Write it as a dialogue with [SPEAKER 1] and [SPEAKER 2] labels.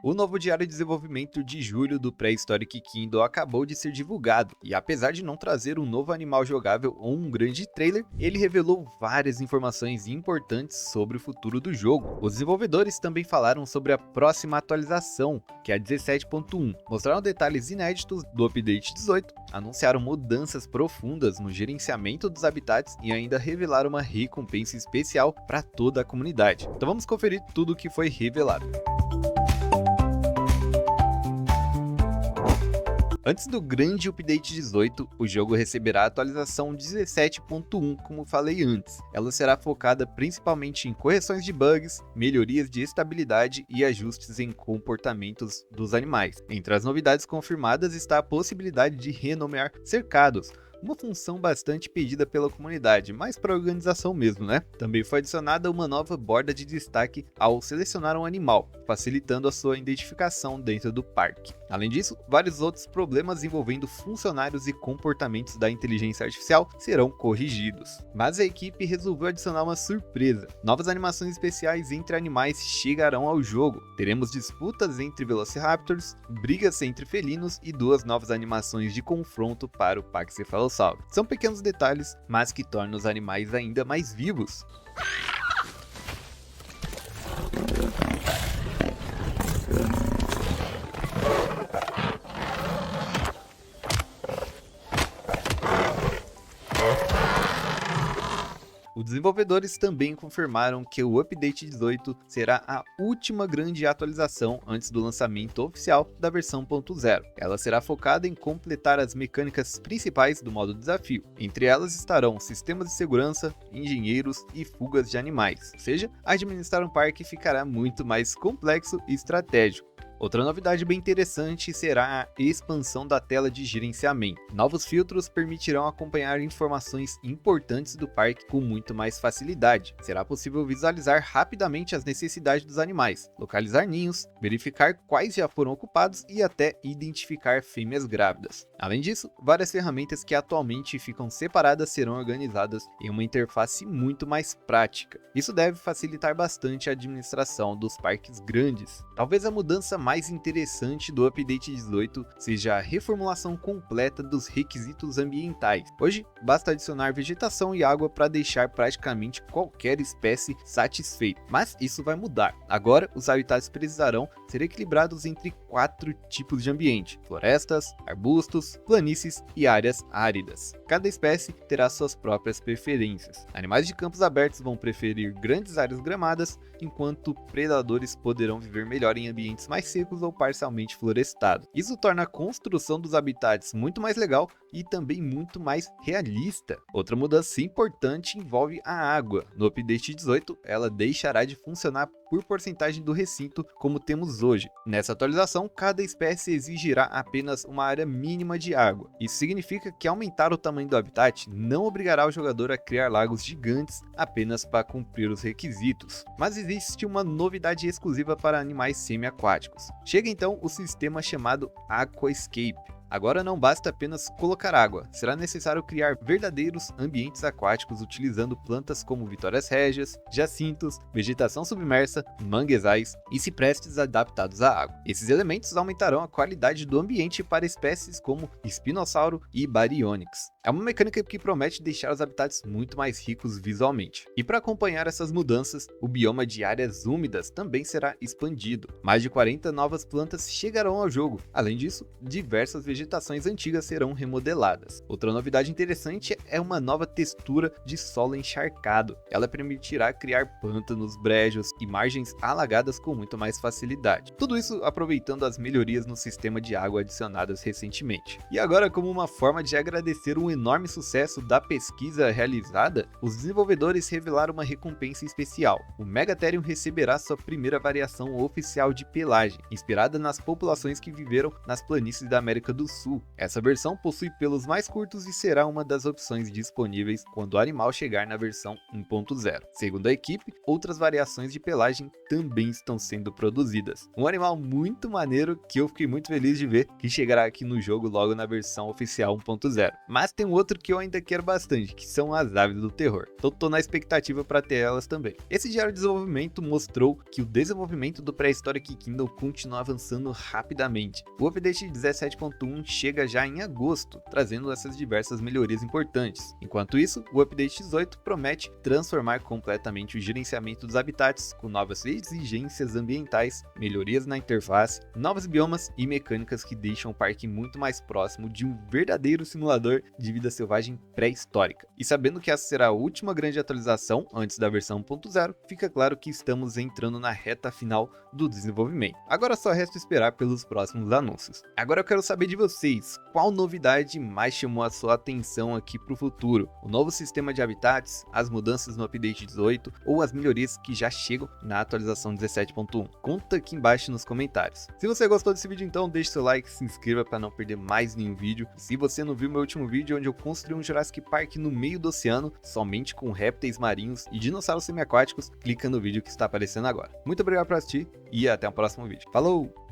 [SPEAKER 1] O novo diário de desenvolvimento de julho do Prehistoric Kingdom acabou de ser divulgado, e apesar de não trazer um novo animal jogável ou um grande trailer, ele revelou várias informações importantes sobre o futuro do jogo. Os desenvolvedores também falaram sobre a próxima atualização, que é a 17.1, mostraram detalhes inéditos do update 18, anunciaram mudanças profundas no gerenciamento dos habitats e ainda revelaram uma recompensa especial para toda a comunidade. Então vamos conferir tudo o que foi revelado. Antes do grande update 18, o jogo receberá a atualização 17.1, como falei antes. Ela será focada principalmente em correções de bugs, melhorias de estabilidade e ajustes em comportamentos dos animais. Entre as novidades confirmadas está a possibilidade de renomear cercados, uma função bastante pedida pela comunidade, mas para a organização mesmo, né? Também foi adicionada uma nova borda de destaque ao selecionar um animal, facilitando a sua identificação dentro do parque. Além disso, vários outros problemas envolvendo funcionários e comportamentos da inteligência artificial serão corrigidos. Mas a equipe resolveu adicionar uma surpresa. Novas animações especiais entre animais chegarão ao jogo. Teremos disputas entre velociraptors, brigas entre felinos e duas novas animações de confronto para o Pachycephalosaurus. São pequenos detalhes, mas que tornam os animais ainda mais vivos. Os desenvolvedores também confirmaram que o Update 18 será a última grande atualização antes do lançamento oficial da versão 1.0. Ela será focada em completar as mecânicas principais do modo desafio. Entre elas estarão sistemas de segurança, engenheiros e fugas de animais. Ou seja, administrar um parque ficará muito mais complexo e estratégico. Outra novidade bem interessante será a expansão da tela de gerenciamento. Novos filtros permitirão acompanhar informações importantes do parque com muito mais facilidade. Será possível visualizar rapidamente as necessidades dos animais, localizar ninhos, verificar quais já foram ocupados e até identificar fêmeas grávidas. Além disso, várias ferramentas que atualmente ficam separadas serão organizadas em uma interface muito mais prática. Isso deve facilitar bastante a administração dos parques grandes. Talvez a mudança mais interessante do Update 18 seja a reformulação completa dos requisitos ambientais. Hoje, basta adicionar vegetação e água para deixar praticamente qualquer espécie satisfeita, mas isso vai mudar. Agora, os habitats precisarão ser equilibrados entre 4 tipos de ambiente: florestas, arbustos, planícies e áreas áridas. Cada espécie terá suas próprias preferências. Animais de campos abertos vão preferir grandes áreas gramadas, enquanto predadores poderão viver melhor em ambientes mais secos ou parcialmente florestados. Isso torna a construção dos habitats muito mais legal e também muito mais realista. Outra mudança importante envolve a água. No Update 18, ela deixará de funcionar por porcentagem do recinto como temos hoje. Nessa atualização, cada espécie exigirá apenas uma área mínima de água. Isso significa que aumentar o tamanho do habitat não obrigará o jogador a criar lagos gigantes apenas para cumprir os requisitos. Mas existe uma novidade exclusiva para animais semi-aquáticos. Chega então o sistema chamado Aquascape. Agora não basta apenas colocar água, será necessário criar verdadeiros ambientes aquáticos utilizando plantas como vitórias régias, jacintos, vegetação submersa, manguezais e ciprestes adaptados à água. Esses elementos aumentarão a qualidade do ambiente para espécies como espinossauro e baryonyx. É uma mecânica que promete deixar os habitats muito mais ricos visualmente. E para acompanhar essas mudanças, o bioma de áreas úmidas também será expandido. Mais de 40 novas plantas chegarão ao jogo. Além disso, diversas vegetações antigas serão remodeladas. Outra novidade interessante é uma nova textura de solo encharcado. Ela permitirá criar pântanos, brejos e margens alagadas com muito mais facilidade. Tudo isso aproveitando as melhorias no sistema de água adicionadas recentemente. E agora, como uma forma de agradecer um enorme sucesso da pesquisa realizada, os desenvolvedores revelaram uma recompensa especial. O Megatherium receberá sua primeira variação oficial de pelagem, inspirada nas populações que viveram nas planícies da América do Sul. Essa versão possui pelos mais curtos e será uma das opções disponíveis quando o animal chegar na versão 1.0. Segundo a equipe, outras variações de pelagem também estão sendo produzidas. Um animal muito maneiro que eu fiquei muito feliz de ver que chegará aqui no jogo logo na versão oficial 1.0. Mas tem tem um outro que eu ainda quero bastante, que são as aves do terror. Então tô na expectativa para ter elas também. Esse diário de desenvolvimento mostrou que o desenvolvimento do Prehistoric Kingdom continua avançando rapidamente. O update 17.1 chega já em agosto, trazendo essas diversas melhorias importantes. Enquanto isso, o update 18 promete transformar completamente o gerenciamento dos habitats, com novas exigências ambientais, melhorias na interface, novos biomas e mecânicas que deixam o parque muito mais próximo de um verdadeiro simulador de vida selvagem pré-histórica. E sabendo que essa será a última grande atualização antes da versão 1.0, fica claro que estamos entrando na reta final do desenvolvimento. Agora só resta esperar pelos próximos anúncios. Agora eu quero saber de vocês, qual novidade mais chamou a sua atenção aqui para o futuro? O novo sistema de habitats, as mudanças no update 18 ou as melhorias que já chegam na atualização 17.1? Conta aqui embaixo nos comentários. Se você gostou desse vídeo, então deixe seu like, se inscreva para não perder mais nenhum vídeo. E se você não viu meu último vídeo onde eu construí um Jurassic Park no meio do oceano, somente com répteis marinhos e dinossauros semiaquáticos, clica no vídeo que está aparecendo agora. Muito obrigado por assistir e até o próximo vídeo. Falou!